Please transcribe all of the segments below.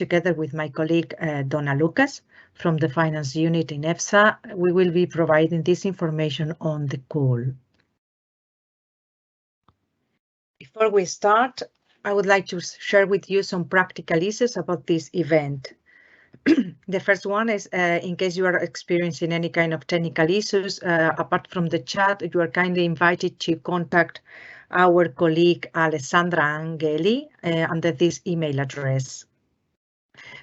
together with my colleague Donna Lucas from the Finance Unit in EFSA, we will be providing this information on the call. Before we start, I would like to share with you some practical issues about this event. The first one is, in case you are experiencing any kind of technical issues, apart from the chat, you are kindly invited to contact our colleague Alessandra Angeli under this email address.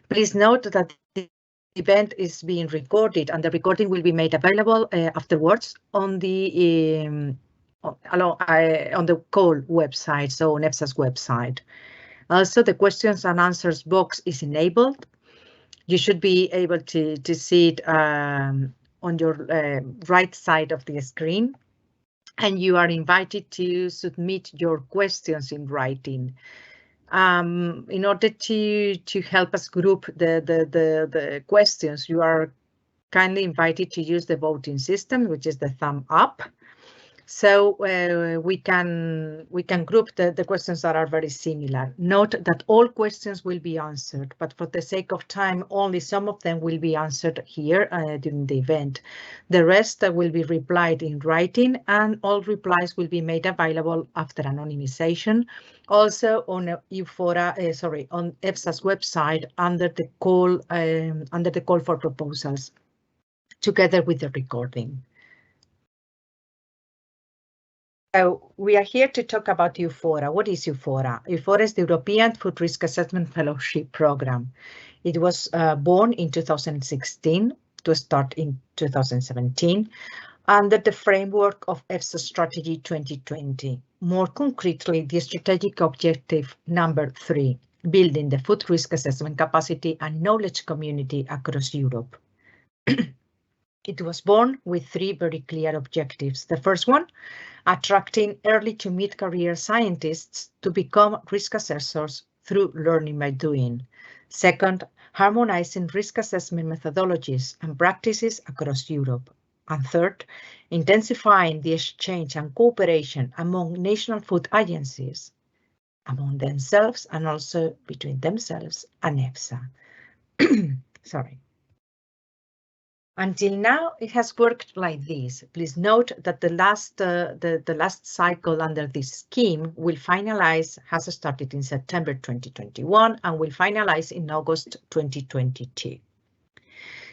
Please note that the event is being recorded and the recording will be made available afterwards on the call website, so on EFSA's website. Also, the questions and answers box is enabled. You should be able to see it on your right side of the screen, and you are invited to submit your questions in writing. In order to help us group the questions, you are kindly invited to use the voting system, which is the thumb up. So we can group the questions that are very similar. Note that all questions will be answered, but for the sake of time, only some of them will be answered here during the event. The rest will be replied in writing, and all replies will be made available after anonymization. Also on EUFORA, on EFSA's website under the call for proposals, together with the recording. So we are here to talk about EUFORA. What is EUFORA? EUFORA is the European Food Risk Assessment Fellowship Program. It was born in 2016 to start in 2017 under the framework of EFSA Strategy 2020. More concretely, the strategic objective number 3, building the food risk assessment capacity and knowledge community across Europe. It was born with 3 very clear objectives. The first one, attracting early to mid-career scientists to become risk assessors through learning by doing. Second, harmonizing risk assessment methodologies and practices across Europe. And third, intensifying the exchange and cooperation among national food agencies, among themselves and also between themselves and EFSA. Sorry. Until now, it has worked like this. Please note that the last cycle under this scheme has started in September 2021 and will finalize in August 2022.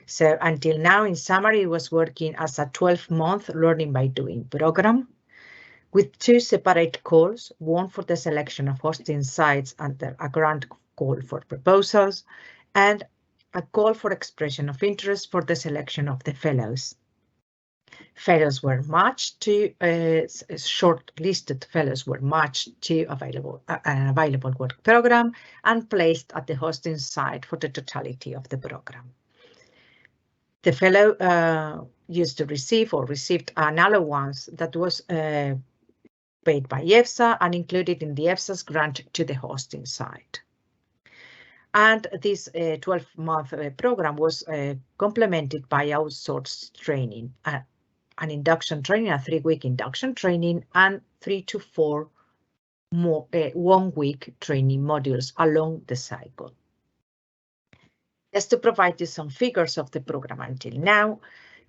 So until now, in summary, it was working as a 12-month learning by doing program with 2 separate calls, one for the selection of hosting sites under a grant call for proposals, and a call for expression of interest for the selection of the fellows. Fellows were matched to shortlisted fellows were matched to an available work program and placed at the hosting site for the totality of the program. The fellow used to received an allowance that was paid by EFSA and included in the EFSA's grant to the hosting site. And this 12-month program was complemented by outsourced training, an induction training, a 3-week induction training, and 3 to 4 more 1-week training modules along the cycle. Just to provide you some figures of the program until now,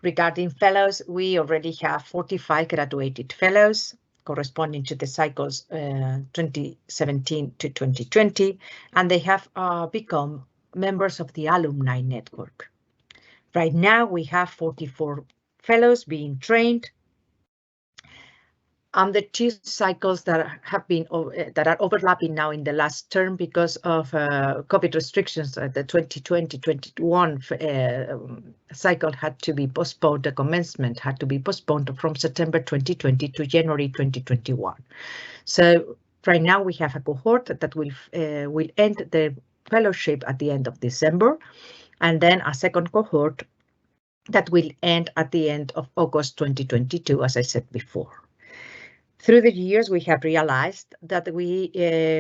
regarding fellows, we already have 45 graduated fellows, corresponding to the cycles 2017 to 2020, and they have become members of the alumni network. Right now, we have 44 fellows being trained, and the 2 cycles that are overlapping now in the last term because of COVID restrictions. The 2020-21 cycle had to be postponed. The commencement had to be postponed from September 2020 to January 2021. So right now we have a cohort that will end the fellowship at the end of December, and then a second cohort that will end at the end of August 2022, as I said before. Through the years, we have realized that we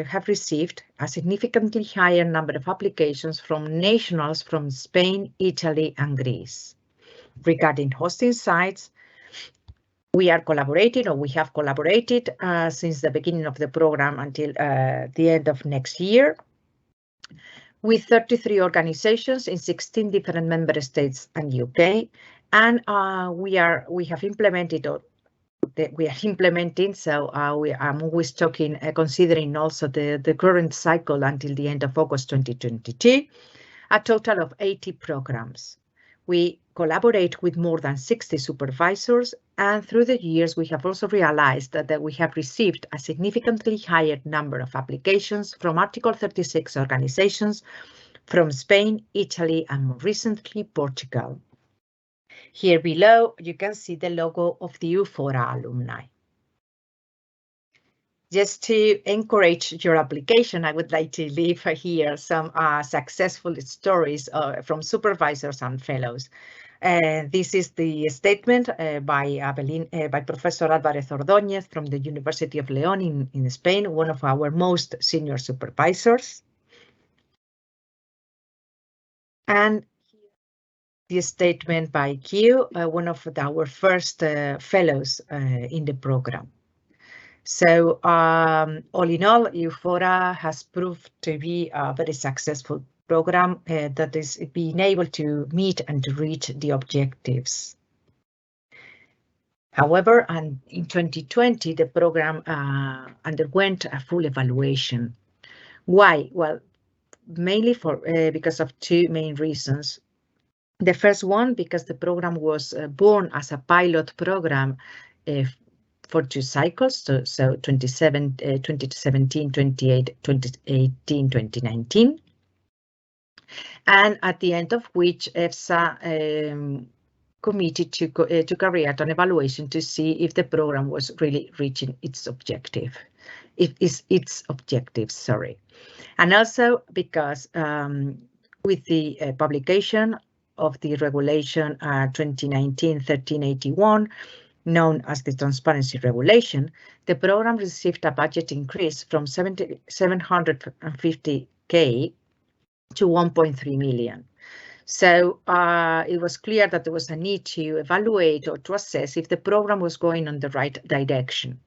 have received a significantly higher number of applications from nationals from Spain, Italy, and Greece. Regarding hosting sites, we have collaborated since the beginning of the program until the end of next year with 33 organizations in 16 different member states and UK. And we have implemented, or we are implementing, so I'm always talking, considering also the current cycle until the end of August 2022, a total of 80 programs. We collaborate with more than 60 supervisors, and through the years we have also realized that we have received a significantly higher number of applications from Article 36 organizations from Spain, Italy, and more recently Portugal. Here below you can see the logo of the EUFORA alumni. Just to encourage your application, I would like to leave here some successful stories from supervisors and fellows. This is the statement by Professor Álvarez Ordóñez from the University of León in Spain, one of our most senior supervisors. And the statement by Q, one of our first fellows in the program. So all in all, EUFORA has proved to be a very successful program that is being able to meet and to reach the objectives. However, and in 2020, the program underwent a full evaluation. Why? Well, mainly because of two main reasons. The first one, because the program was born as a pilot program for 2 cycles, so 2017, 2018, 2019, and at the end of which EFSA committed to carry out an evaluation to see if the program was really reaching its objective, sorry. And also because with the publication of the regulation 2019-1381, known as the Transparency Regulation, the program received a budget increase from 750K to 1.3 million. So it was clear that there was a need to evaluate or to assess if the program was going in the right direction.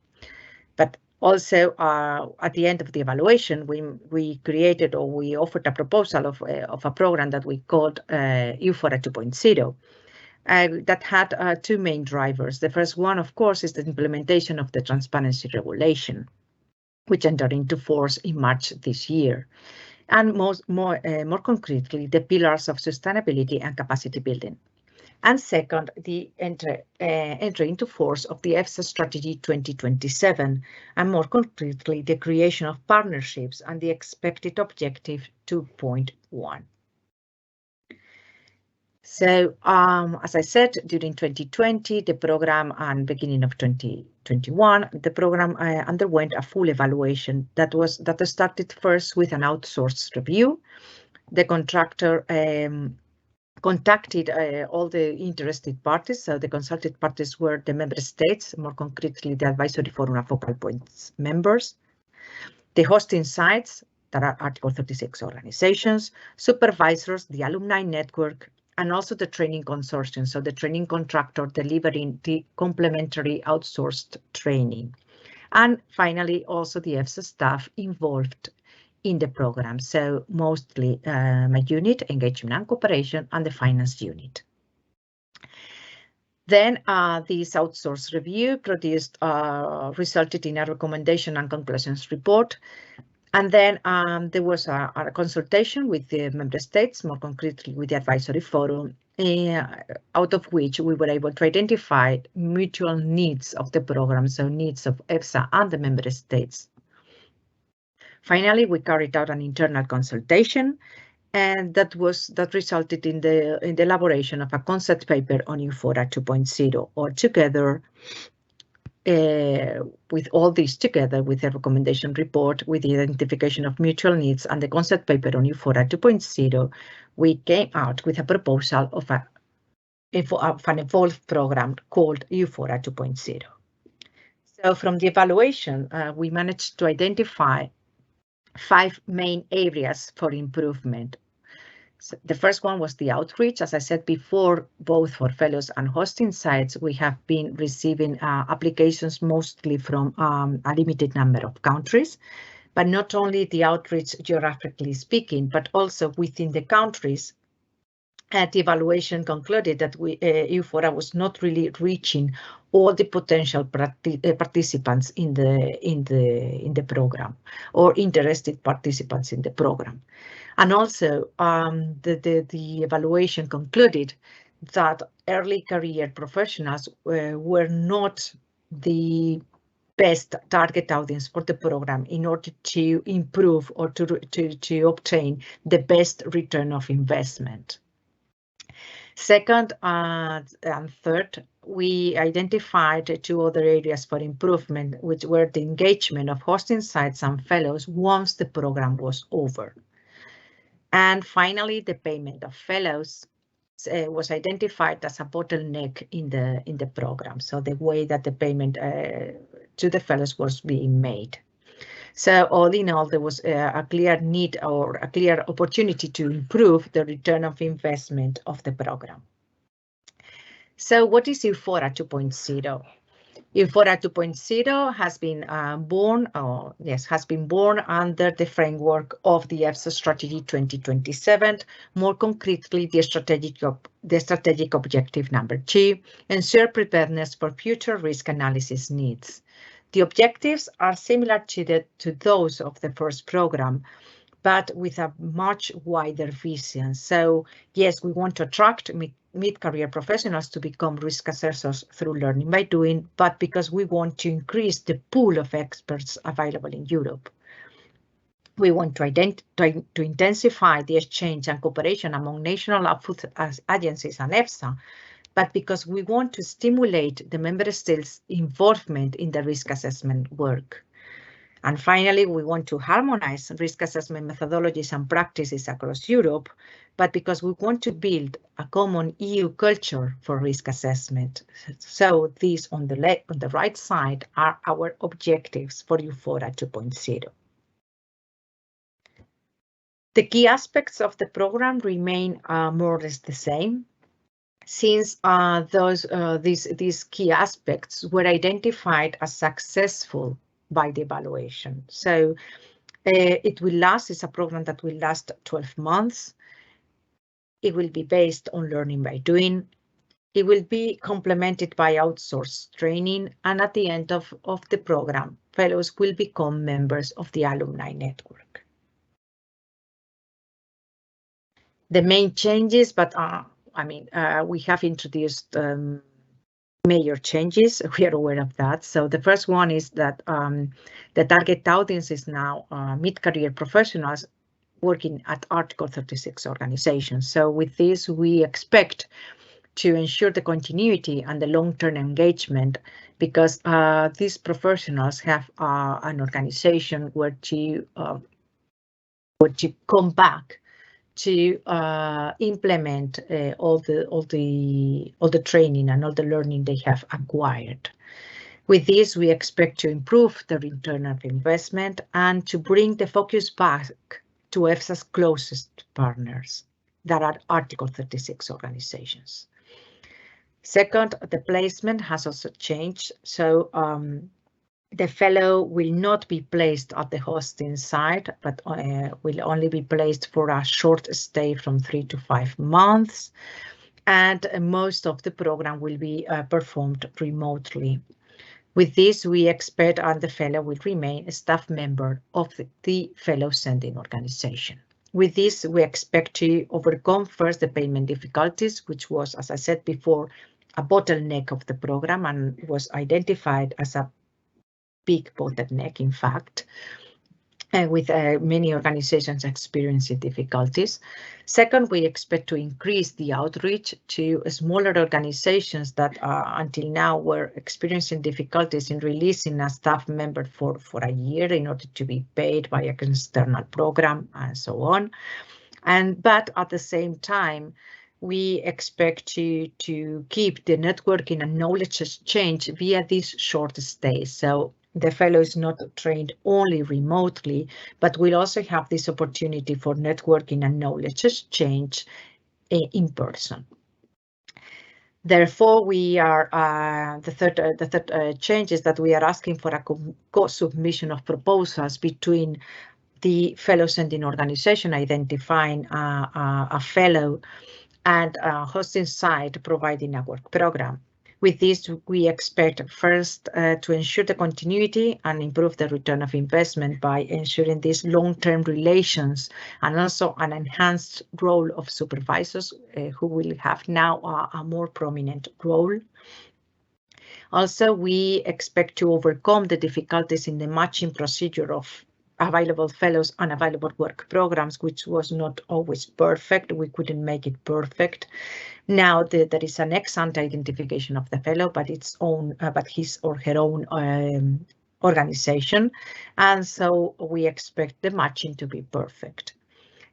But also, at the end of the evaluation, we created, or we offered a proposal of a program that we called EUFORA 2.0. That had 2 main drivers. The first one, of course, is the implementation of the Transparency Regulation, which entered into force in March this year, and more concretely, the pillars of sustainability and capacity building. And second, the entry into force of the EFSA Strategy 2027, and more concretely, the creation of partnerships and the expected objective 2.1. So, as I said, during 2020, the program and beginning of 2021, the program underwent a full evaluation that started first with an outsourced review. The contractor contacted all the interested parties. So the consulted parties were the member states, more concretely the advisory forum and focal points members, the hosting sites that are Article 36 organizations, supervisors, the alumni network, and also the training consortium, so the training contractor delivering the complementary outsourced training. And finally, also the EFSA staff involved in the program, so mostly my unit, engagement and cooperation, and the finance unit. Then this outsourced review resulted in a recommendation and conclusions report. And then there was a consultation with the member states, more concretely with the advisory forum, out of which we were able to identify mutual needs of the program, so needs of EFSA and the member states. Finally, we carried out an internal consultation, and that resulted in the elaboration of a concept paper on EUFORA 2.0, or together. With all these together, with the recommendation report, with the identification of mutual needs and the concept paper on EUFORA 2.0, we came out with a proposal of an evolved program called EUFORA 2.0. So from the evaluation, we managed to identify 5 main areas for improvement. So the first one was the outreach. As I said before, both for fellows and hosting sites, we have been receiving applications mostly from a limited number of countries. but not only the outreach geographically speaking, but also within the countries. The evaluation concluded that EUFORA was not really reaching all the potential participants in the program, or interested participants in the program. And also, the evaluation concluded that early career professionals were not the best target audience for the program in order to improve or to obtain the best return of investment. Second and third, we identified two other areas for improvement, which were the engagement of hosting sites and fellows once the program was over. And finally, the payment of fellows was identified as a bottleneck in the program. So the way that the payment to the fellows was being made. So all in all, there was a clear need or a clear opportunity to improve the return of investment of the program. So what is EUFORA 2.0? EUFORA 2.0 has been born under the framework of the EFSA Strategy 2027, more concretely the strategic objective number 2, ensure preparedness for future risk analysis needs. The objectives are similar to those of the first program, but with a much wider vision. So yes, we want to attract mid-career professionals to become risk assessors through learning by doing, but because we want to increase the pool of experts available in Europe. We want to intensify the exchange and cooperation among national output agencies and EFSA, but because we want to stimulate the member states' involvement in the risk assessment work. And finally, we want to harmonize risk assessment methodologies and practices across Europe, but because we want to build a common EU culture for risk assessment. So these on the right side are our objectives for EUFORA 2.0. The key aspects of the program remain more or less the same, since these key aspects were identified as successful by the evaluation. So it's a program that will last 12 months. It will be based on learning by doing. It will be complemented by outsourced training, and at the end of the program, fellows will become members of the alumni network. The main changes, but we have introduced major changes. We are aware of that. So the first one is that the target audience is now mid-career professionals working at Article 36 organizations. So with this, we expect to ensure the continuity and the long-term engagement, because these professionals have an organization where to come back to implement all the training and all the learning they have acquired. With this, we expect to improve the return of investment and to bring the focus back to EFSA's closest partners, that are Article 36 organizations. Second, the placement has also changed. So the fellow will not be placed at the hosting site, but will only be placed for a short stay from 3 to 5 months. And most of the program will be performed remotely. With this, we expect that the fellow will remain a staff member of the fellow sending organization. With this, we expect to overcome first the payment difficulties, which was, as I said before, a bottleneck of the program and was identified as a big bottleneck, in fact, with many organizations experiencing difficulties. Second, we expect to increase the outreach to smaller organizations that until now were experiencing difficulties in releasing a staff member for a year in order to be paid by an external program and so on. But at the same time, we expect to keep the networking and knowledge exchange via these short stays. So the fellow is not trained only remotely, but will also have this opportunity for networking and knowledge exchange in person. Therefore, we are the third change is that we are asking for a co-submission of proposals between the fellow sending organization identifying a fellow and a hosting site providing a work program. With this, we expect first to ensure the continuity and improve the return of investment by ensuring these long-term relations and also an enhanced role of supervisors who will have now a more prominent role. Also, we expect to overcome the difficulties in the matching procedure of available fellows and available work programs, which was not always perfect. We couldn't make it perfect. Now there is an ex-ante identification of the fellow, but but his or her own organization, and so we expect the matching to be perfect.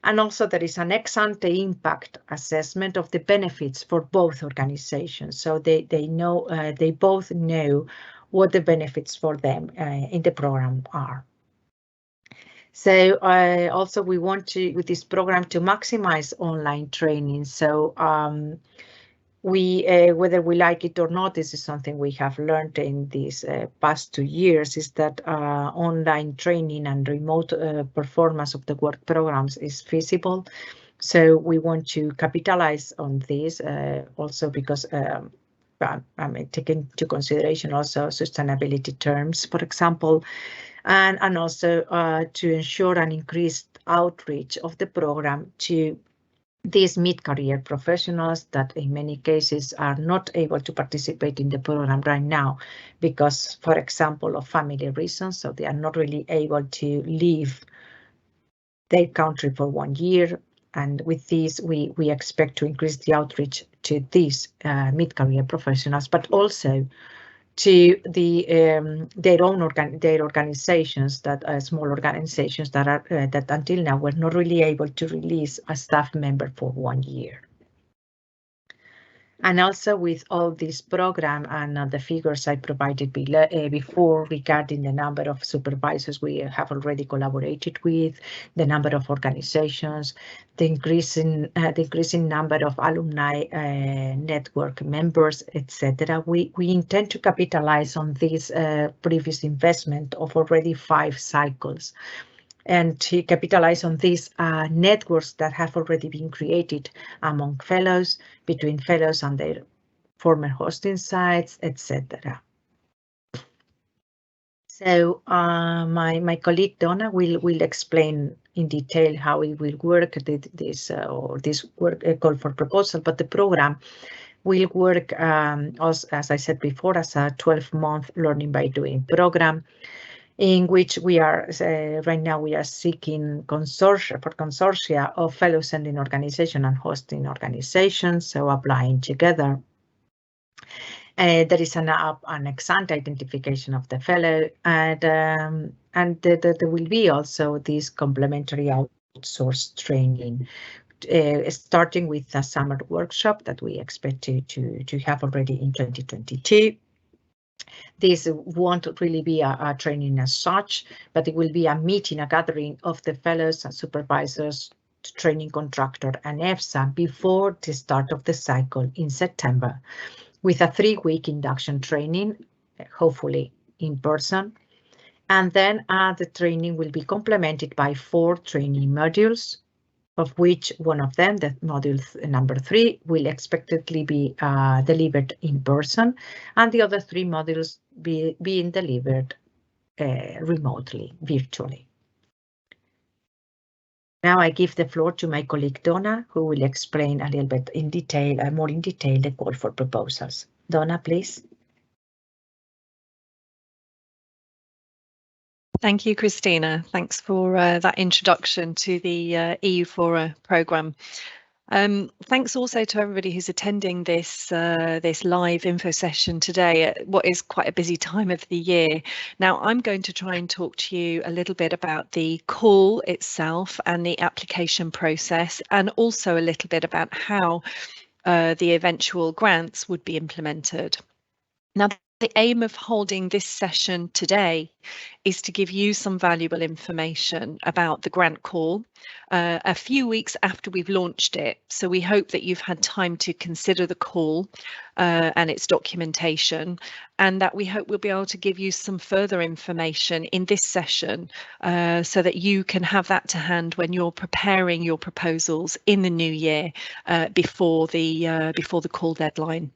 And also there is an ex-ante impact assessment of the benefits for both organizations, so they both know what the benefits for them in the program are. So also we want to, with this program, to maximize online training. So whether we like it or not, this is something we have learned in these past 2 years, is that online training and remote performance of the work programs is feasible. So we want to capitalize on this also because taking into consideration also sustainability terms, for example, and also to ensure an increased outreach of the program to these mid-career professionals that in many cases are not able to participate in the program right now because, for example, of family reasons, so they are not really able to leave their country for 1 year. And with this, we expect to increase the outreach to these mid-career professionals, but also to their organizations, that small organizations that are that until now were not really able to release a staff member for 1 year. And also with all this program and the figures I provided before regarding the number of supervisors we have already collaborated with, the number of organizations, the increasing number of alumni network members, etc. We intend to capitalize on this previous investment of already 5 cycles, and to capitalize on these networks that have already been created among fellows, between fellows and their former hosting sites, etc. So my colleague Donna will explain in detail how it will work, this work call for proposal, but the program will work, as I said before, as a 12-month learning by doing program, in which we are right now we are seeking consortia of fellow sending organization and hosting organizations, so applying together. There is an ex-ante identification of the fellow, and there will be also this complementary outsourced training, starting with a summer workshop that we expect to have already in 2022. This won't really be a training as such, but it will be a meeting, a gathering of the fellows and supervisors, training contractor and EFSA before the start of the cycle in September, with a 3-week induction training, hopefully in person. And then the training will be complemented by 4 training modules, of which one of them, the module number 3, will expectedly be delivered in person, and the other 3 modules being delivered remotely, virtually. Now I give the floor to my colleague Donna, who will explain a little bit in detail, more in detail, the call for proposals. Donna, please. Thank you, Christina. Thanks for that introduction to the EU-FORA programme. Thanks also to everybody who's attending this live info session today at what is quite a busy time of the year. Now, I'm going to try and talk to you a little bit about the call itself and the application process, and also a little bit about how the eventual grants would be implemented. Now, the aim of holding this session today is to give you some valuable information about the grant call a few weeks after we've launched it. So we hope that you've had time to consider the call and its documentation, and that we hope we'll be able to give you some further information in this session so that you can have that to hand when you're preparing your proposals in the new year before the call deadline.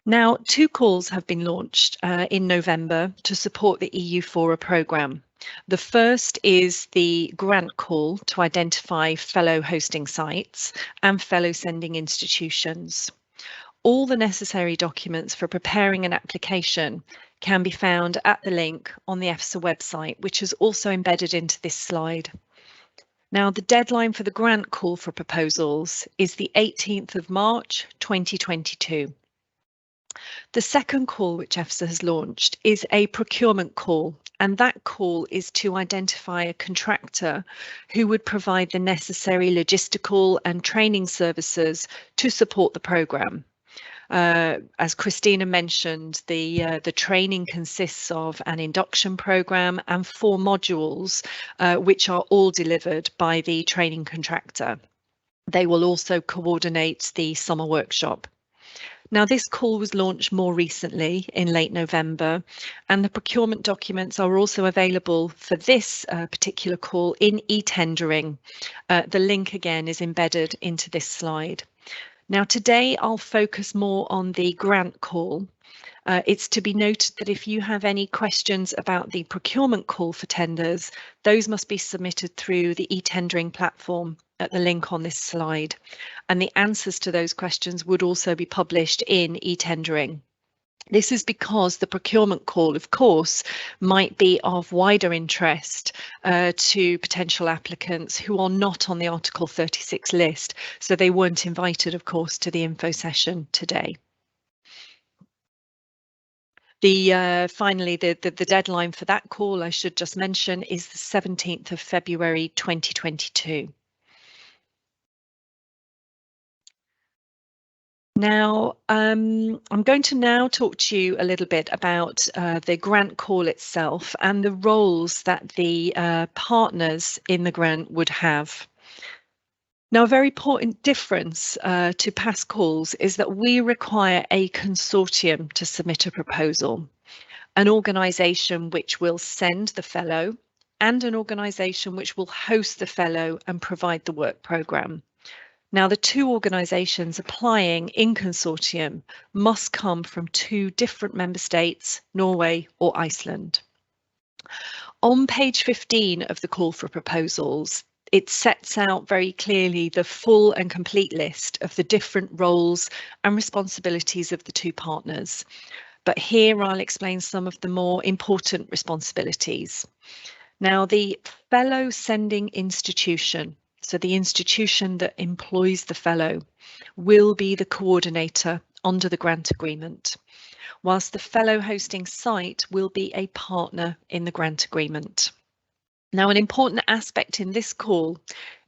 Now, 2 calls have been launched in November to support the EU-FORA programme. The first is the grant call to identify fellow hosting sites and fellow sending institutions. All the necessary documents for preparing an application can be found at the link on the EFSA website, which is also embedded into this slide. Now, the deadline for the grant call for proposals is the 18th of March 2022. The second call which EFSA has launched is a procurement call, and that call is to identify a contractor who would provide the necessary logistical and training services to support the programme. As Christina mentioned, the training consists of an induction programme and 4 modules, which are all delivered by the training contractor. They will also coordinate the summer workshop. Now, this call was launched more recently in late November, and the procurement documents are also available for this particular call in e-tendering. The link again is embedded into this slide. Now, today I'll focus more on the grant call. It's to be noted that if you have any questions about the procurement call for tenders, those must be submitted through the e-tendering platform at the link on this slide, and the answers to those questions would also be published in e-tendering. This is because the procurement call, of course, might be of wider interest to potential applicants who are not on the Article 36 list, so they weren't invited, of course, to the info session today. Finally, the deadline for that call, I should just mention, is the 17th of February 2022. Now, I'm going to now talk to you a little bit about the grant call itself and the roles that the partners in the grant would have. Now, a very important difference to past calls is that we require a consortium to submit a proposal, an organisation which will send the fellow and an organisation which will host the fellow and provide the work programme. Now, the 2 organisations applying in consortium must come from 2 different member states, Norway or Iceland. On page 15 of the call for proposals, it sets out very clearly the full and complete list of the different roles and responsibilities of the 2 partners. But here I'll explain some of the more important responsibilities. Now, the fellow sending institution, so the institution that employs the fellow, will be the coordinator under the grant agreement, whilst the fellow hosting site will be a partner in the grant agreement. Now, an important aspect in this call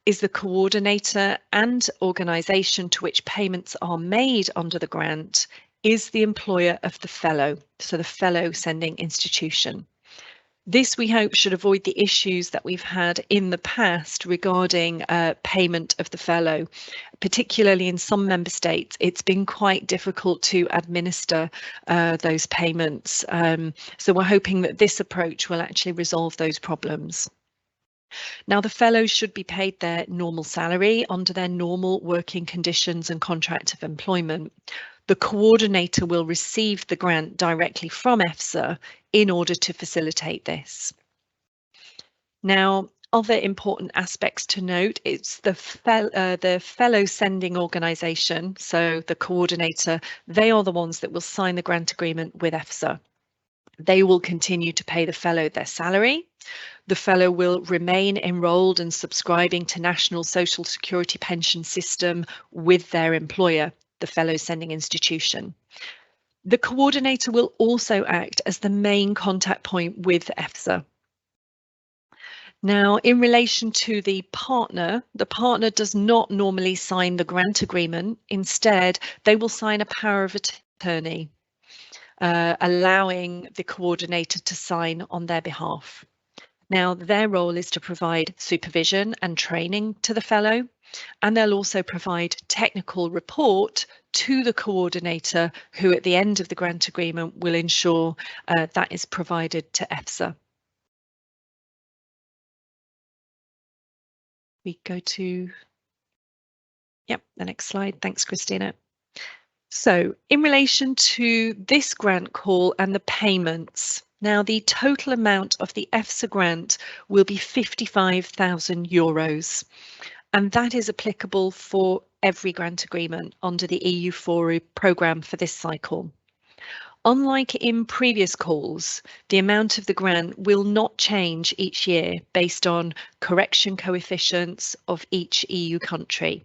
is the coordinator and organisation to which payments are made under the grant is the employer of the fellow, so the fellow sending institution. This, we hope, should avoid the issues that we've had in the past regarding payment of the fellow. Particularly in some member states, it's been quite difficult to administer those payments. So we're hoping that this approach will actually resolve those problems. Now, the fellows should be paid their normal salary under their normal working conditions and contract of employment. The coordinator will receive the grant directly from EFSA in order to facilitate this. Now, other important aspects to note, it's the fellow sending organisation, so the coordinator, they are the ones that will sign the grant agreement with EFSA. They will continue to pay the fellow their salary. The fellow will remain enrolled and subscribing to National Social Security Pension System with their employer, the fellow sending institution. The coordinator will also act as the main contact point with EFSA. Now, in relation to the partner does not normally sign the grant agreement. Instead, they will sign a power of attorney, allowing the coordinator to sign on their behalf. Now, their role is to provide supervision and training to the fellow, and they'll also provide technical report to the coordinator, who at the end of the grant agreement will ensure that is provided to EFSA. We go to, yep, the next slide. Thanks, Christina. So in relation to this grant call and the payments, now the total amount of the EFSA grant will be €55,000, and that is applicable for every grant agreement under the EU-FORA programme for this cycle. Unlike in previous calls, the amount of the grant will not change each year based on correction coefficients of each EU country,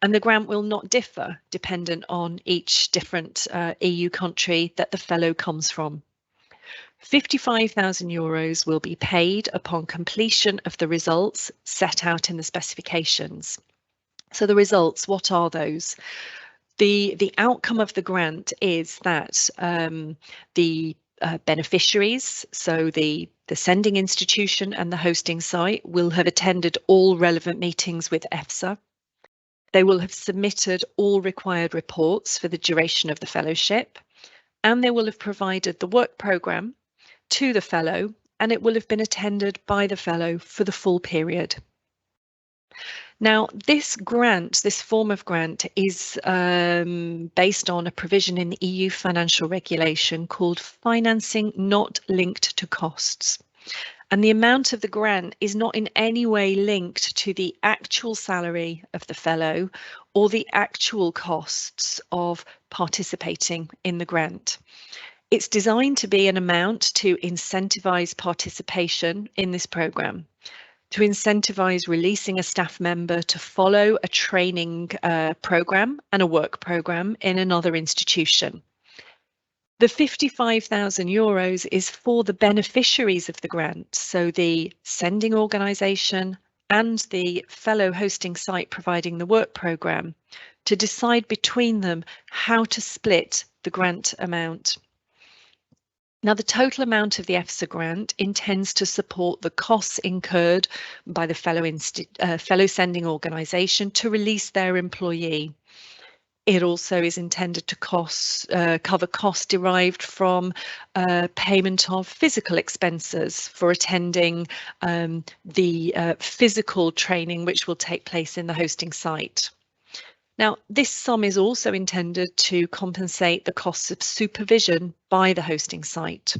and the grant will not differ dependent on each different EU country that the fellow comes from. €55,000 will be paid upon completion of the results set out in the specifications. So the results, what are those? The outcome of the grant is that the beneficiaries, so the sending institution and the hosting site, will have attended all relevant meetings with EFSA. They will have submitted all required reports for the duration of the fellowship, and they will have provided the work programme to the fellow, and it will have been attended by the fellow for the full period. Now, this grant, this form of grant, is based on a provision in the EU financial regulation called financing not linked to costs. And the amount of the grant is not in any way linked to the actual salary of the fellow or the actual costs of participating in the grant. It's designed to be an amount to incentivise participation in this programme, to incentivise releasing a staff member to follow a training programme and a work programme in another institution. The €55,000 is for the beneficiaries of the grant, so the sending organisation and the fellow hosting site providing the work programme, to decide between them how to split the grant amount. Now, the total amount of the EFSA grant intends to support the costs incurred by the fellow sending organisation to release their employee. It also is intended to cover costs derived from payment of physical expenses for attending the physical training which will take place in the hosting site. Now, this sum is also intended to compensate the costs of supervision by the hosting site.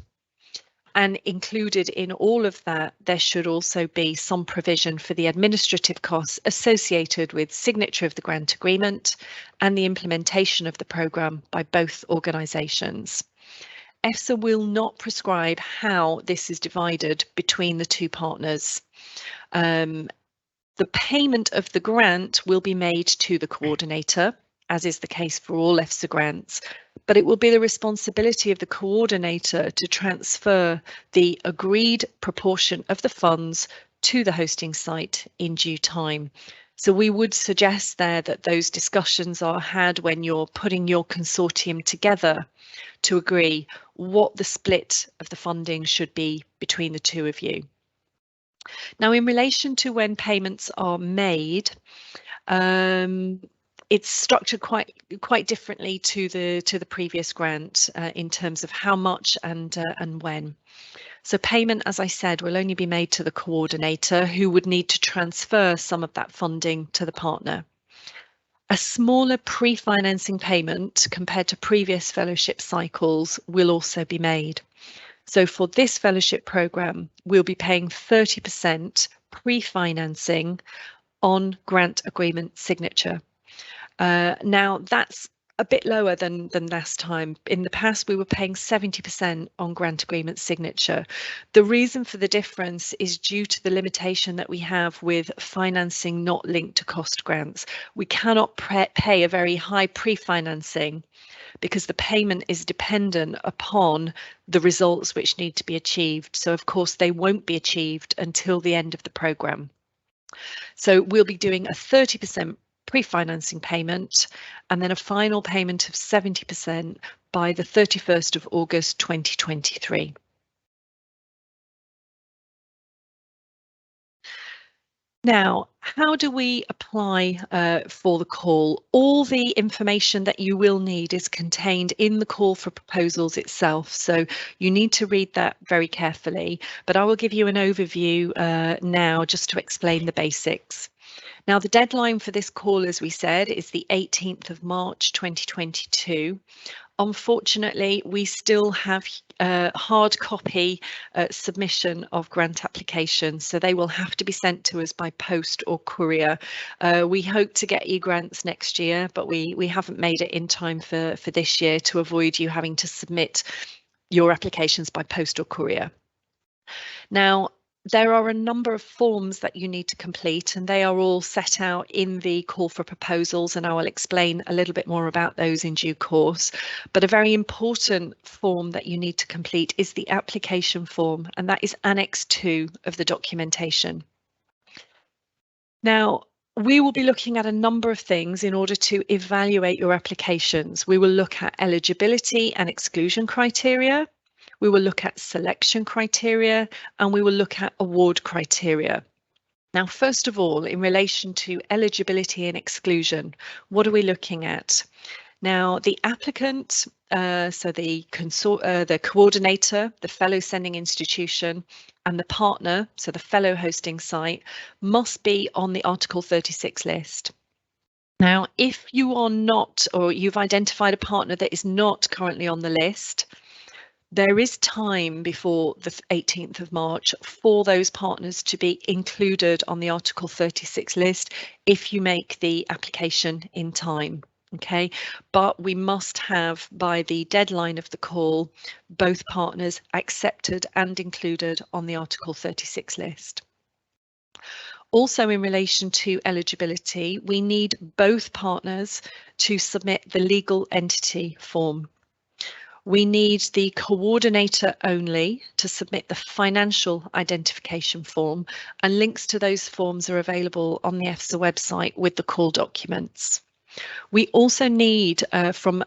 And included in all of that, there should also be some provision for the administrative costs associated with signature of the grant agreement and the implementation of the programme by both organisations. EFSA will not prescribe how this is divided between the two partners. The payment of the grant will be made to the coordinator, as is the case for all EFSA grants, but it will be the responsibility of the coordinator to transfer the agreed proportion of the funds to the hosting site in due time. So we would suggest there that those discussions are had when you're putting your consortium together to agree what the split of the funding should be between the two of you. Now, in relation to when payments are made, it's structured quite differently to the previous grant in terms of how much and when. So payment, as I said, will only be made to the coordinator, who would need to transfer some of that funding to the partner. A smaller pre-financing payment compared to previous fellowship cycles will also be made. So for this fellowship programme, we'll be paying 30% pre-financing on grant agreement signature. Now, that's a bit lower than last time. In the past, we were paying 70% on grant agreement signature. The reason for the difference is due to the limitation that we have with financing not linked to cost grants. We cannot pay a very high pre-financing because the payment is dependent upon the results which need to be achieved. So, of course, they won't be achieved until the end of the programme. So we'll be doing a 30% pre-financing payment, and then a final payment of 70% by the 31st of August 2023. Now, how do we apply for the call? All the information that you will need is contained in the call for proposals itself, so you need to read that very carefully, but I will give you an overview now just to explain the basics. Now, the deadline for this call, as we said, is the 18th of March 2022. Unfortunately, we still have hard copy submission of grant applications, so they will have to be sent to us by post or courier. We hope to get e-grants next year, but we haven't made it in time for this year to avoid you having to submit your applications by post or courier. Now, there are a number of forms that you need to complete, and they are all set out in the call for proposals, and I will explain a little bit more about those in due course. But a very important form that you need to complete is the application form, and that is Annex 2 of the documentation. Now, we will be looking at a number of things in order to evaluate your applications. We will look at eligibility and exclusion criteria. We will look at selection criteria, and we will look at award criteria. Now, first of all, in relation to eligibility and exclusion, what are we looking at? Now, the applicant, so the coordinator, the fellow sending institution, and the partner, so the fellow hosting site, must be on the Article 36 list. Now, if you are not, or you've identified a partner that is not currently on the list, there is time before the 18th of March for those partners to be included on the Article 36 list if you make the application in time. Okay, but we must have, by the deadline of the call, both partners accepted and included on the Article 36 list. Also, in relation to eligibility, we need both partners to submit the legal entity form. We need the coordinator only to submit the financial identification form, and links to those forms are available on the EFSA website with the call documents. We also need from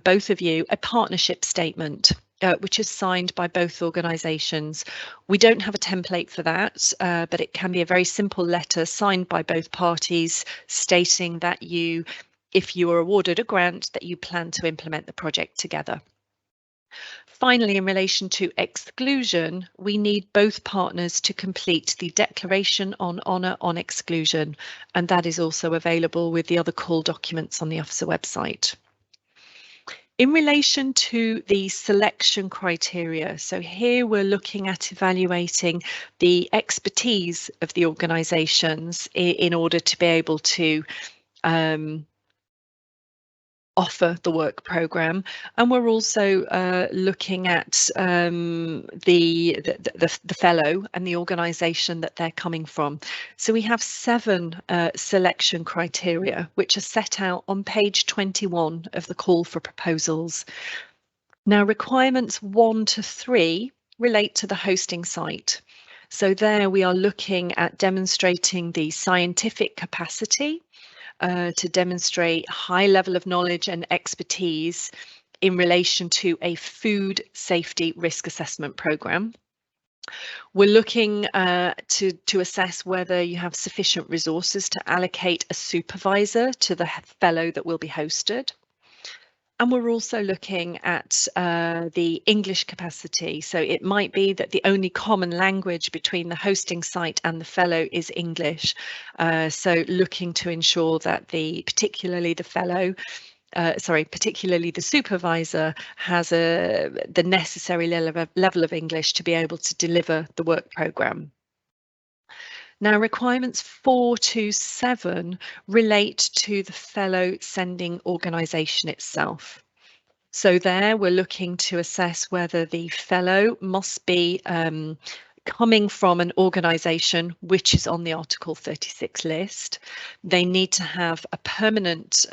both of you a partnership statement, which is signed by both organisations. We don't have a template for that, but it can be a very simple letter signed by both parties stating that you, if you are awarded a grant, that you plan to implement the project together. Finally, in relation to exclusion, we need both partners to complete the Declaration on Honour on Exclusion, and that is also available with the other call documents on the EFSA website. In relation to the selection criteria, so here we're looking at evaluating the expertise of the organisations in order to be able to offer the work programme, and we're also looking at the fellow and the organisation that they're coming from. So we have 7 selection criteria which are set out on page 21 of the call for proposals. Now, requirements 1 to 3 relate to the hosting site. So there we are looking at demonstrating the scientific capacity, to demonstrate high level of knowledge and expertise in relation to a food safety risk assessment programme. We're looking to assess whether you have sufficient resources to allocate a supervisor to the fellow that will be hosted. And we're also looking at the English capacity. So it might be that the only common language between the hosting site and the fellow is English. So looking to ensure that particularly the supervisor has the necessary level of English to be able to deliver the work programme. Now, requirements 4 to 7 relate to the fellow sending organisation itself. So there we're looking to assess whether the fellow must be coming from an organisation which is on the Article 36 list. They need to have a permanent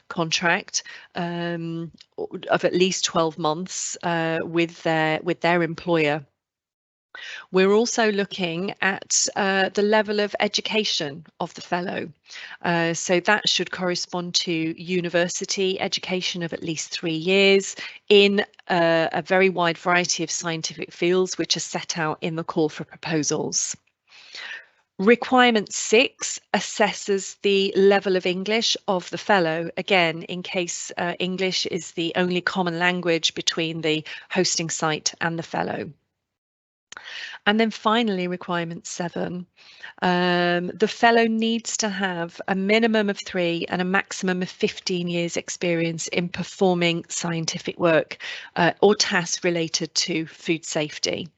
contract of at least 12 months with their employer. We're also looking at the level of education of the fellow. So that should correspond to university education of at least 3 years in a very wide variety of scientific fields, which are set out in the call for proposals. Requirement 6 assesses the level of English of the fellow, again, in case English is the only common language between the hosting site and the fellow. And then finally, requirement 7, the fellow needs to have a minimum of 3 and a maximum of 15 years experience in performing scientific work or tasks related to food safety.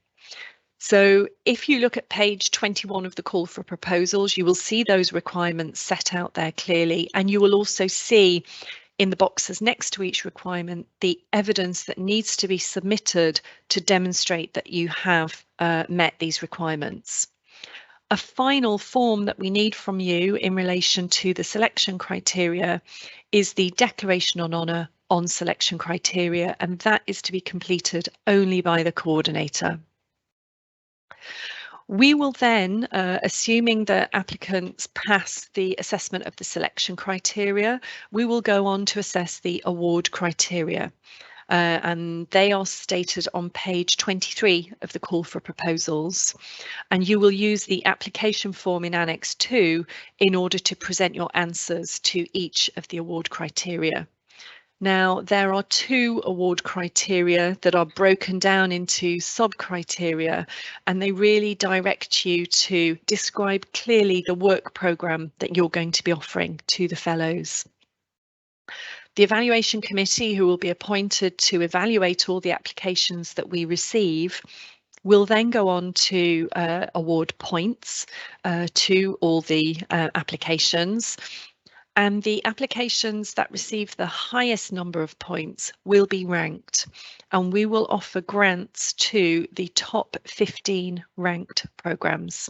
So if you look at page 21 of the call for proposals, you will see those requirements set out there clearly, and you will also see in the boxes next to each requirement the evidence that needs to be submitted to demonstrate that you have met these requirements. A final form that we need from you in relation to the selection criteria is the Declaration on Honour on selection criteria, and that is to be completed only by the coordinator. We will then, assuming that applicants pass the assessment of the selection criteria, we will go on to assess the award criteria. And they are stated on page 23 of the call for proposals. And you will use the application form in Annex 2 in order to present your answers to each of the award criteria. Now, there are 2 award criteria that are broken down into sub-criteria, and they really direct you to describe clearly the work programme that you're going to be offering to the fellows. The evaluation committee, who will be appointed to evaluate all the applications that we receive, will then go on to award points to all the applications. And the applications that receive the highest number of points will be ranked, and we will offer grants to the top 15 ranked programmes.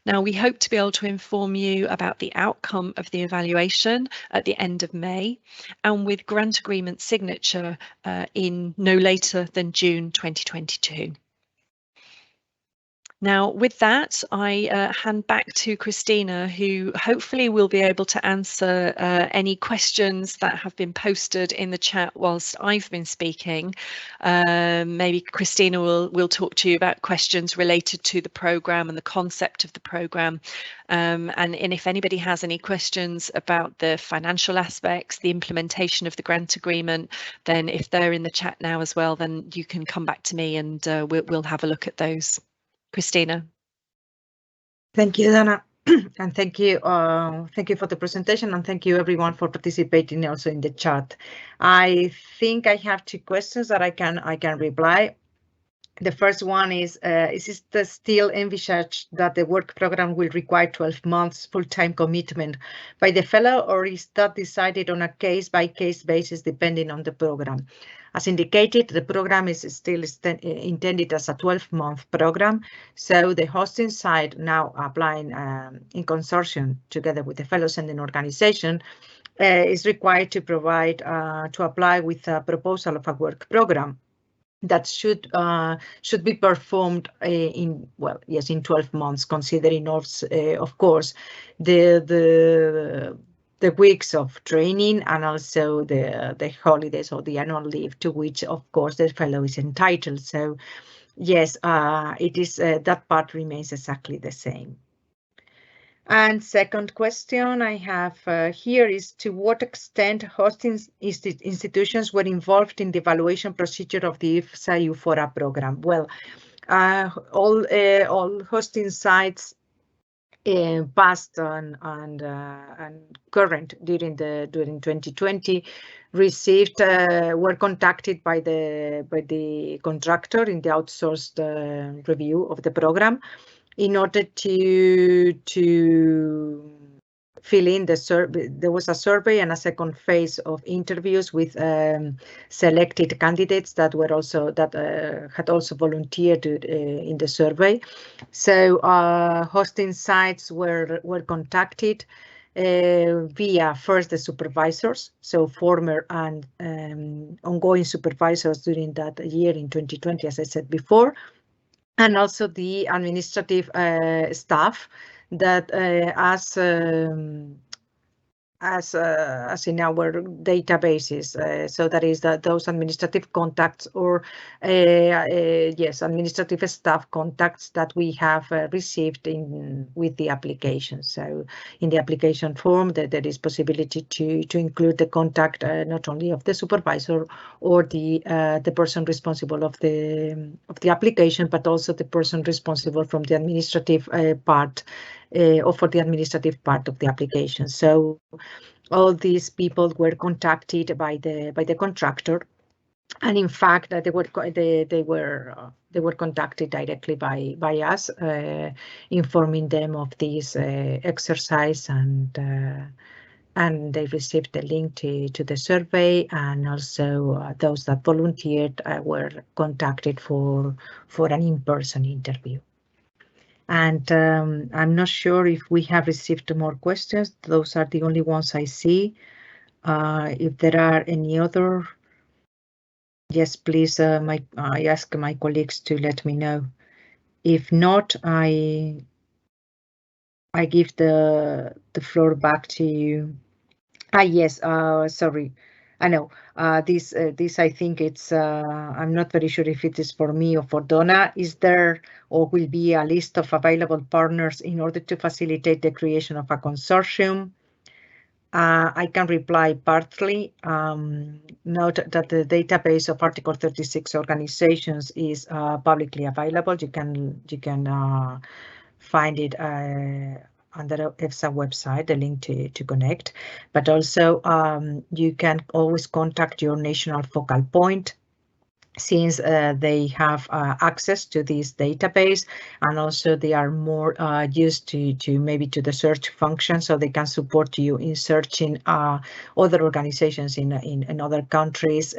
Now, we hope to be able to inform you about the outcome of the evaluation at the end of May, and with grant agreement signature in no later than June 2022. Now, with that, I hand back to Christina, who hopefully will be able to answer any questions that have been posted in the chat whilst I've been speaking. Maybe Christina will talk to you about questions related to the programme and the concept of the programme. And if anybody has any questions about the financial aspects, the implementation of the grant agreement, then if they're in the chat now as well, then you can come back to me and we'll have a look at those. Christina. Thank you, Dana, and thank you for the presentation, and thank you everyone for participating also in the chat. I think I have 2 questions that I can reply. The first one is it still envisaged that the work program will require 12 months full-time commitment by the fellow, or is that decided on a case-by-case basis depending on the program? As indicated, the program is still intended as a 12-month program, so the hosting site, now applying in consortium together with the fellow sending organization, is required to provide to apply with a proposal of a work program that should be performed in 12 months, considering also, of course, the weeks of training and also the holidays or the annual leave to which, of course, the fellow is entitled. So, yes, it is that part remains exactly the same. And second question I have here is, to what extent hosting institutions were involved in the evaluation procedure of the EFSA EUFORA program? Well, all hosting sites past and current during 2020 received were contacted by the contractor in the outsourced review of the program in order to fill in the survey. There was a survey and a second phase of interviews with selected candidates that were also had also volunteered in the survey. So hosting sites were contacted via first the supervisors, so former and ongoing supervisors during that year in 2020, as I said before. and also the administrative staff that as in our databases. So that is those administrative contacts or yes, administrative staff contacts that we have received with the application. So in the application form, there is possibility to include the contact not only of the supervisor or the person responsible of the application, but also the person responsible from the administrative part or for the administrative part of the application. So all these people were contacted by the contractor, and in fact they were contacted directly by us, informing them of this exercise, and they received the link to the survey, and also those that volunteered were contacted for an in-person interview. And I'm not sure if we have received more questions. Those are the only ones I see. If there are any other, yes, please, I ask my colleagues to let me know. If not, I give the floor back to you. Yes, sorry. I know this I think it's I'm not very sure if it is for me or for Donna. Is there or will be a list of available partners in order to facilitate the creation of a consortium? I can reply partly. Note that the database of Article 36 organizations is publicly available. You can find it under the EFSA website, the link to connect. But also you can always contact your national focal point, since they have access to this database, and also they are more used to maybe to the search function, so they can support you in searching other organizations in other countries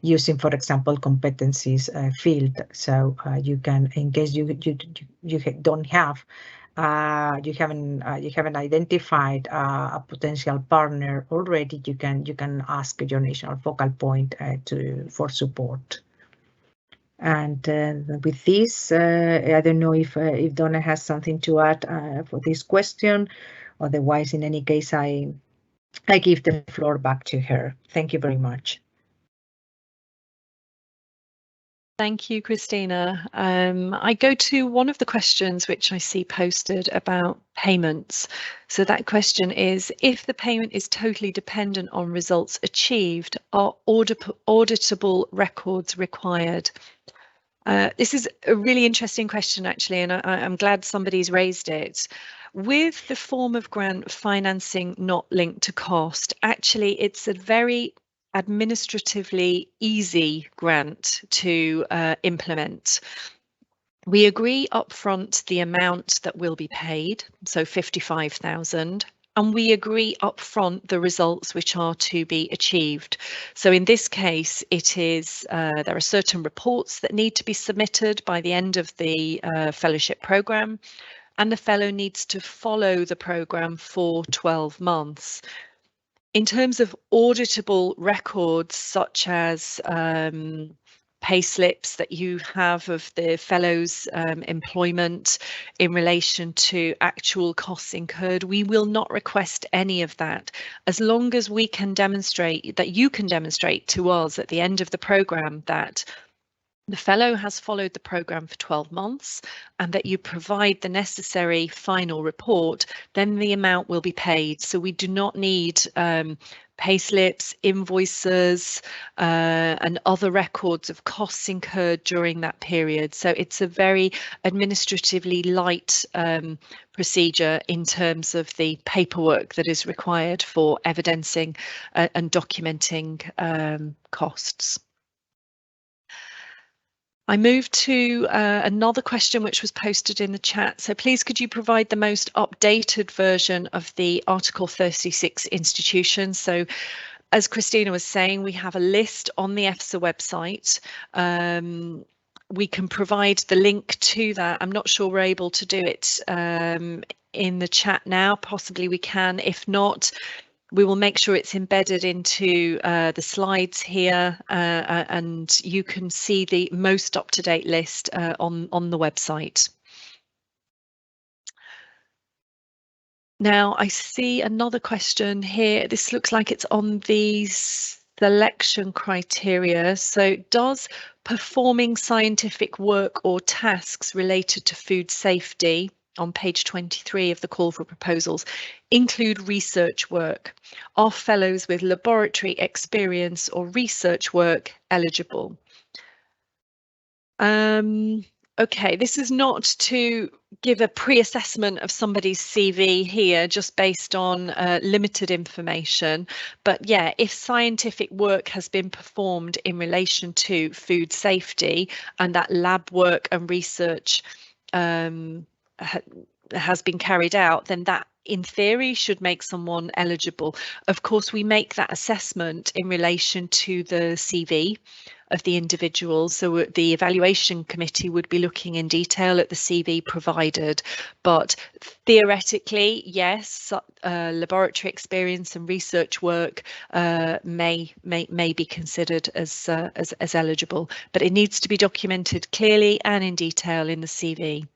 using, for example, competencies field. So you can, in case you don't have you haven't identified a potential partner already, you can ask your national focal point for support. And with this, I don't know if Donna has something to add for this question. Otherwise, in any case, I give the floor back to her. Thank you very much. Thank you, Christina. I go to one of the questions which I see posted about payments. So that question is, if the payment is totally dependent on results achieved, are auditable records required? This is a really interesting question, actually, and I'm glad somebody's raised it. With the form of grant financing not linked to cost, actually, it's a very administratively easy grant to implement. We agree upfront the amount that will be paid, so 55,000, and we agree upfront the results which are to be achieved. So in this case, it is there are certain reports that need to be submitted by the end of the fellowship programme, and the fellow needs to follow the programme for 12 months. In terms of auditable records, such as pay slips that you have of the fellows' employment in relation to actual costs incurred, we will not request any of that, as long as we can demonstrate that you can demonstrate to us at the end of the programme that the fellow has followed the programme for 12 months and that you provide the necessary final report, then the amount will be paid. So we do not need pay slips, invoices, and other records of costs incurred during that period. So it's a very administratively light procedure in terms of the paperwork that is required for evidencing and documenting costs. I move to another question which was posted in the chat. So please, could you provide the most updated version of the Article 36 institutions? So as Christina was saying, we have a list on the EFSA website. We can provide the link to that. I'm not sure we're able to do it in the chat now. Possibly we can. If not, We will make sure it's embedded into the slides here, and you can see the most up-to-date list on the website. Now, I see another question here. This looks like it's on the selection criteria. So does performing scientific work or tasks related to food safety on page 23 of the call for proposals include research work? Are fellows with laboratory experience or research work eligible? Okay, this is not to give a pre-assessment of somebody's CV here just based on limited information, but yeah, if scientific work has been performed in relation to food safety and that lab work and research has been carried out, then that in theory should make someone eligible. Of course, we make that assessment in relation to the CV of the individual, so the evaluation committee would be looking in detail at the CV provided, but theoretically, yes, laboratory experience and research work may be considered as eligible, but it needs to be documented clearly and in detail in the CV.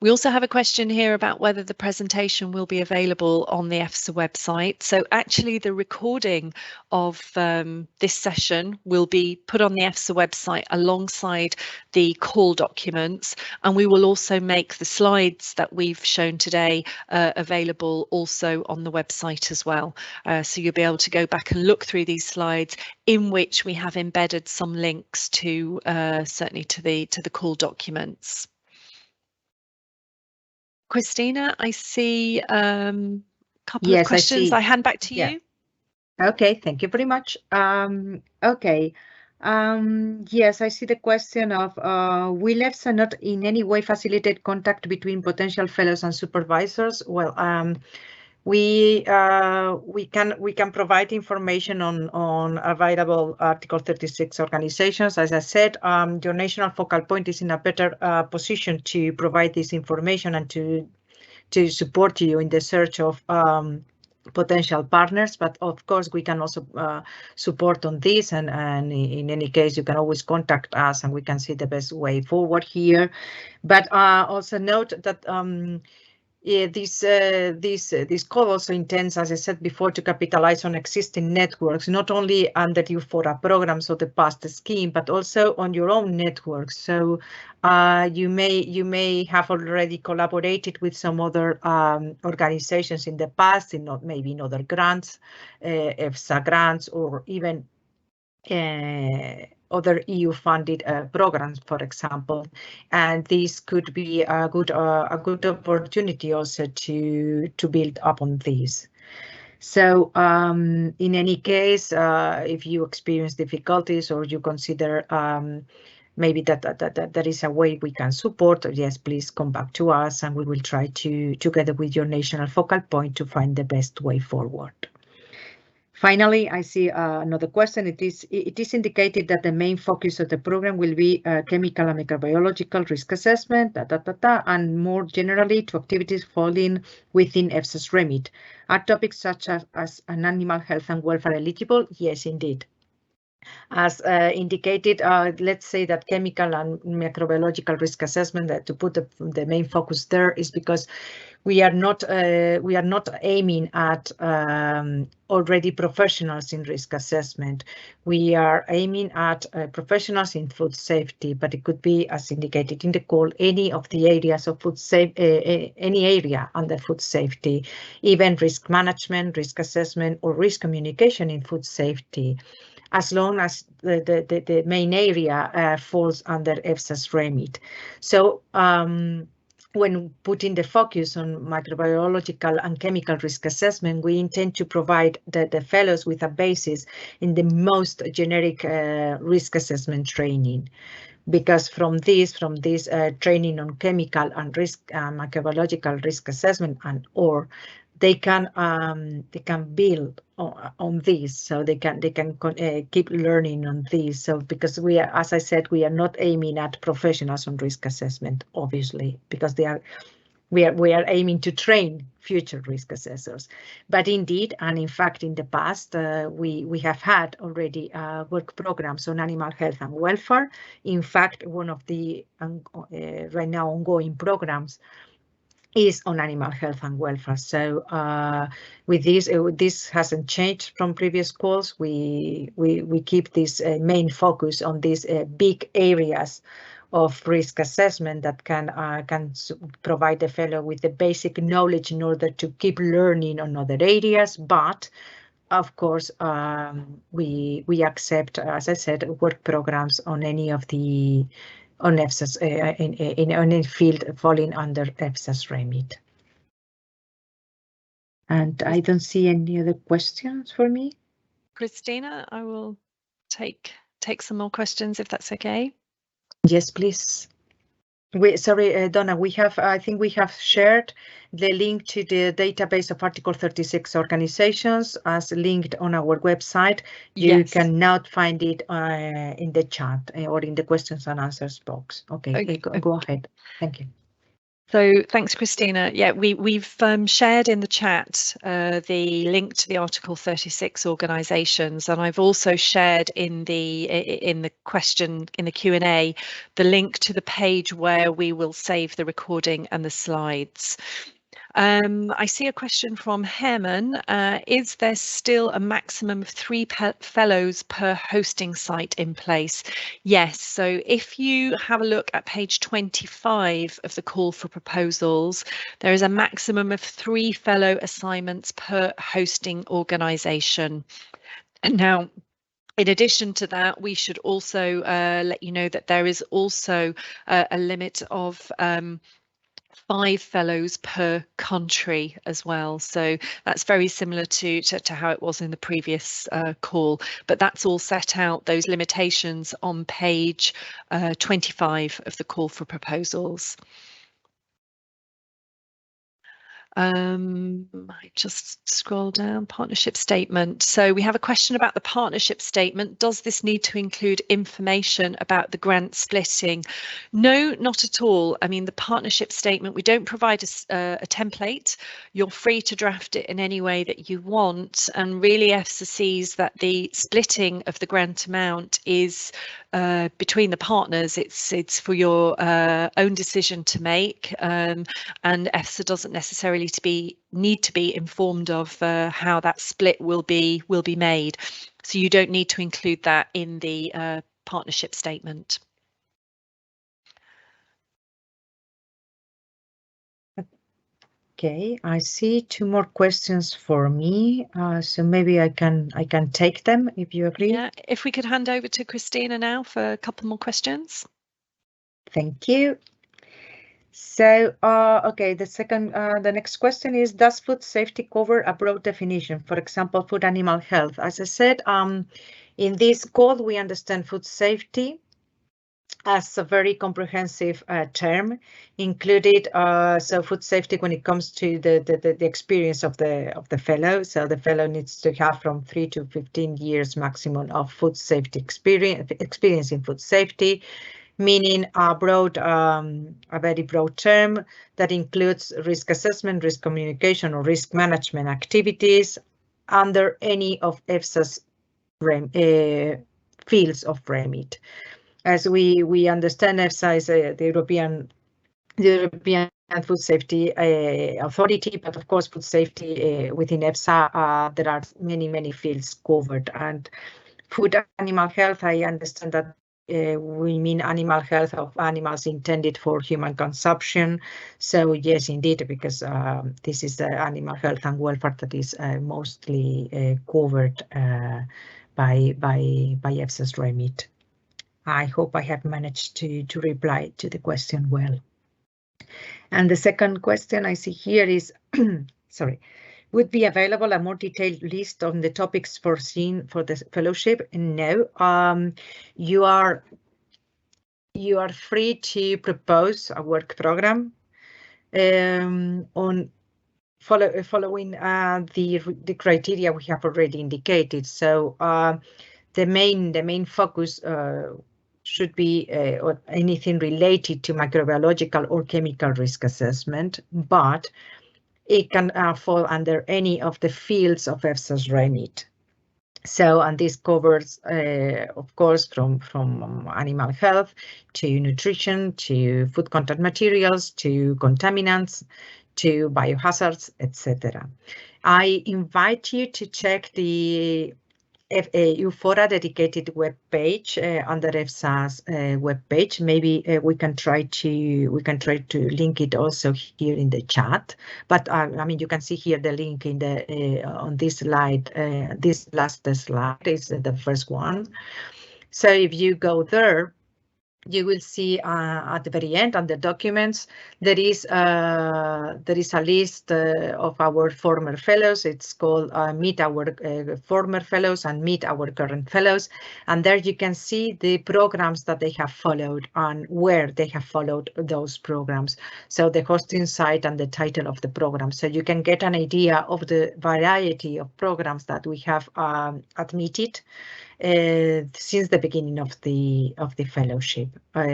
We also have a question here about whether the presentation will be available on the EFSA website. So actually the recording of this session will be put on the EFSA website alongside the call documents, and we will also make the slides that we've shown today available also on the website as well. So you'll be able to go back and look through these slides, in which we have embedded some links to certainly to the call documents. Christina, I see a couple of questions. I hand back to you. Okay, thank you very much. Okay. Yes, I see the question of will EFSA not in any way facilitate contact between potential fellows and supervisors? Well, we can provide information on available Article 36 organizations. As I said, your national focal point is in a better position to provide this information and to support you in the search of potential partners, but of course we can also support on this, and in any case you can always contact us and we can see the best way forward here. But also note that this call also intends, as I said before, to capitalize on existing networks, not only under the EUFORA programs or the past scheme, but also on your own networks. So you may have already collaborated with some other organizations in the past, maybe in other grants, EFSA grants, or even other EU-funded programs, for example, and this could be a good opportunity also to build up on this. So in any case, if you experience difficulties or you consider maybe that there is a way we can support, yes, please come back to us and we will try to, together with your national focal point, to find the best way forward. Finally, I see another question. It is indicated that the main focus of the program will be chemical and microbiological risk assessment, and more generally to activities falling within EFSA's remit. Are topics such as an animal health and welfare eligible? Yes, indeed. As indicated, let's say that chemical and microbiological risk assessment, that to put the main focus there is because we are not aiming at already professionals in risk assessment. We are aiming at professionals in food safety, but it could be, as indicated in the call, any of the areas of food safety, any area under food safety, even risk management, risk assessment, or risk communication in food safety, as long as the main area falls under EFSA's remit. So when putting the focus on microbiological and chemical risk assessment, we intend to provide the fellows with a basis in the most generic risk assessment training. Because from this training on chemical and microbiological risk assessment or they can build on this, so they can keep learning on this. So because we are, as I said, we are not aiming at professionals on risk assessment, obviously, because they are we are aiming to train future risk assessors. But indeed, and in fact, in the past, we have had already work programs on animal health and welfare. In fact, one of the right now ongoing programs is on animal health and welfare. So with this hasn't changed from previous calls. We keep this main focus on these big areas of risk assessment that can provide the fellow with the basic knowledge in order to keep learning on other areas. But of course, we accept, as I said, work programs on any of the on EFSA's in any field falling under EFSA's remit. And I don't see any other questions for me. Christina, I will take some more questions if that's okay. Yes, please. Sorry, Donna, I think we have shared the link to the database of Article 36 organizations as linked on our website. You can now find it in the chat or in the questions and answers box. Okay. Go ahead. Thank you. So thanks, Christina. Yeah, we've shared in the chat the link to the Article 36 organisations, and I've also shared in the question in the Q&A the link to the page where we will save the recording and the slides. I see a question from Herman. Is there still a maximum of 3 fellows per hosting site in place? Yes, so if you have a look at page 25 of the call for proposals, there is a maximum of 3 fellow assignments per hosting organisation. And now, in addition to that, we should also let you know that there is also a limit of 5 fellows per country as well. So that's very similar to how it was in the previous call, but that's all set out, those limitations, on page 25 of the call for proposals. I just scroll down, partnership statement. So we have a question about the partnership statement. Does this need to include information about the grant splitting? No, not at all. I mean, the partnership statement, we don't provide a template. You're free to draft it in any way that you want. And really, EFSA sees that the splitting of the grant amount is between the partners. It's for your own decision to make, and EFSA doesn't necessarily need to be informed of how that split will be made. So you don't need to include that in the partnership statement. Okay, I see 2 more questions for me, so maybe I can take them if you agree. Yeah, if we could hand over to Christina now for a couple more questions. Thank you. So, okay, the next question is, does food safety cover a broad definition, for example, food animal health? As I said, in this call, we understand food safety as a very comprehensive term, included so food safety when it comes to the experience of the fellow. So the fellow needs to have from 3 to 15 years maximum of food safety experience in food safety, meaning a very broad term that includes risk assessment, risk communication, or risk management activities under any of EFSA's fields of remit. As we understand, EFSA is the European Food Safety Authority, but of course, food safety within EFSA, there are many fields covered. And food animal health, I understand that we mean animal health of animals intended for human consumption. So yes, indeed, because this is the animal health and welfare that is mostly covered by EFSA's remit. I hope I have managed to reply to the question well. And the second question I see here is, sorry, would be available a more detailed list on the topics foreseen for the fellowship? No, you are free to propose a work program on following the criteria we have already indicated. So the main focus should be or anything related to microbiological or chemical risk assessment, but it can fall under any of the fields of EFSA's remit. So, and this covers, of course, from animal health to nutrition, to food contact materials, to contaminants, to biohazards, etc. I invite you to check the EUFORA dedicated web page under EFSA's web page. Maybe we can try to link it also here in the chat. But I mean, you can see here the link in the on this slide. This last slide is the first one. So if you go there, you will see at the very end on the documents there is a list of our former fellows. It's called Meet Our Former Fellows and Meet Our Current Fellows, and there you can see the programs that they have followed and where they have followed those programs. So the hosting site and the title of the program, so you can get an idea of the variety of programs that we have admitted since the beginning of the fellowship.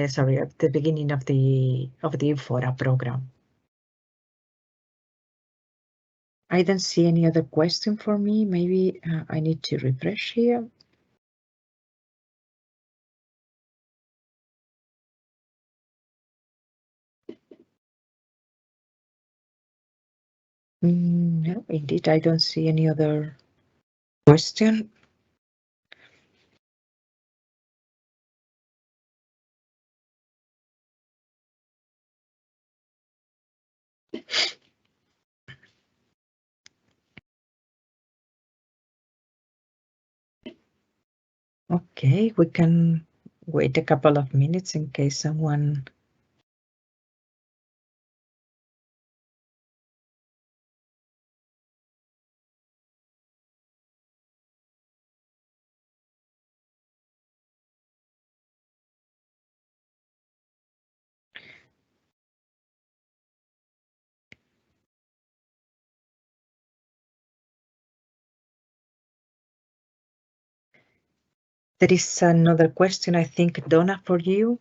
Sorry, at the beginning of the EUFORA program. I don't see any other question for me. Maybe I need to refresh here. No, indeed, I don't see any other question. Okay, we can wait a couple of minutes in case someone. There is another question, I think, Donna, for you.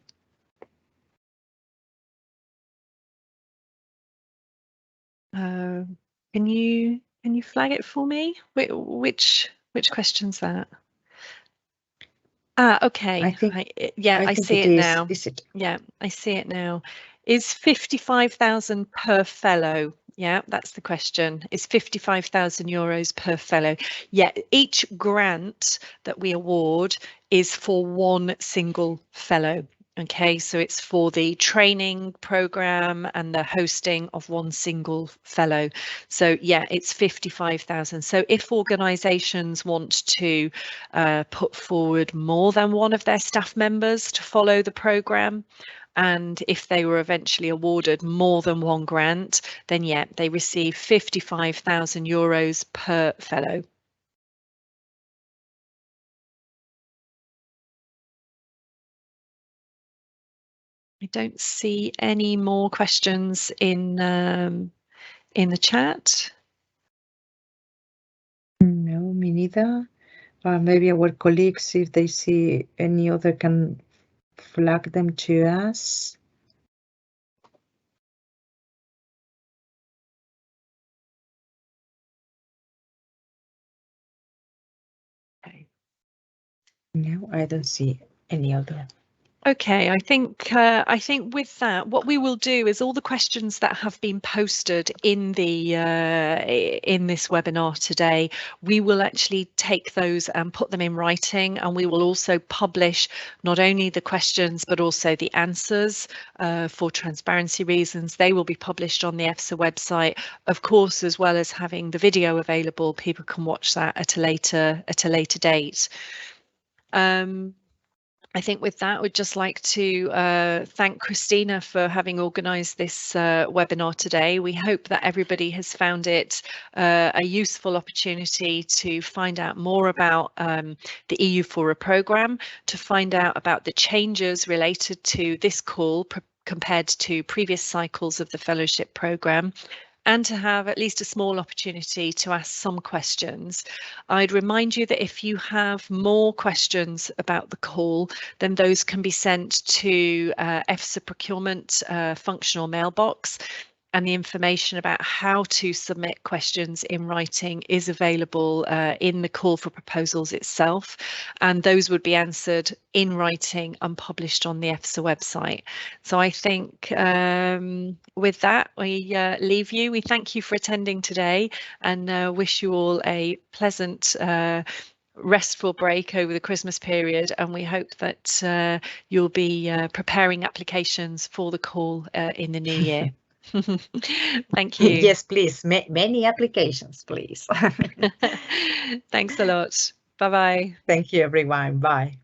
Can you flag it for me? Which question's that? Okay. I think, I see it now. Is it? Yeah, I see it now. Is 55,000 per fellow? Yeah, that's the question. Is 55,000 euros per fellow? Yeah, each grant that we award is for one single fellow. Okay, so it's for the training program and the hosting of one single fellow. So yeah, it's 55,000. So if organisations want to put forward more than one of their staff members to follow the program, and if they were eventually awarded more than one grant, then yeah, they receive 55,000 euros per fellow. I don't see any more questions in the chat. No, me neither. Maybe our colleagues, if they see any other, can flag them to us. Okay. No, I don't see any other. Okay, I think with that, what we will do is all the questions that have been posted in the in this webinar today, we will actually take those and put them in writing, and we will also publish not only the questions but also the answers for transparency reasons. They will be published on the EFSA website, of course, as well as having the video available. People can watch that at a later date. I think with that, we'd just like to thank Christina for having organised this webinar today. We hope that everybody has found it a useful opportunity to find out more about the EUFORA programme, to find out about the changes related to this call compared to previous cycles of the fellowship programme, and to have at least a small opportunity to ask some questions. I'd remind you that if you have more questions about the call, then those can be sent to EFSA procurement functional mailbox. And the information about how to submit questions in writing is available in the call for proposals itself, and those would be answered in writing and published on the EFSA website. So I think with that, we leave you. We thank you for attending today, and wish you all a pleasant restful break over the Christmas period, and we hope that you'll be preparing applications for the call in the new year. Thank you. Yes, please. Many applications, please. Thanks a lot. Bye-bye. Thank you, everyone. Bye.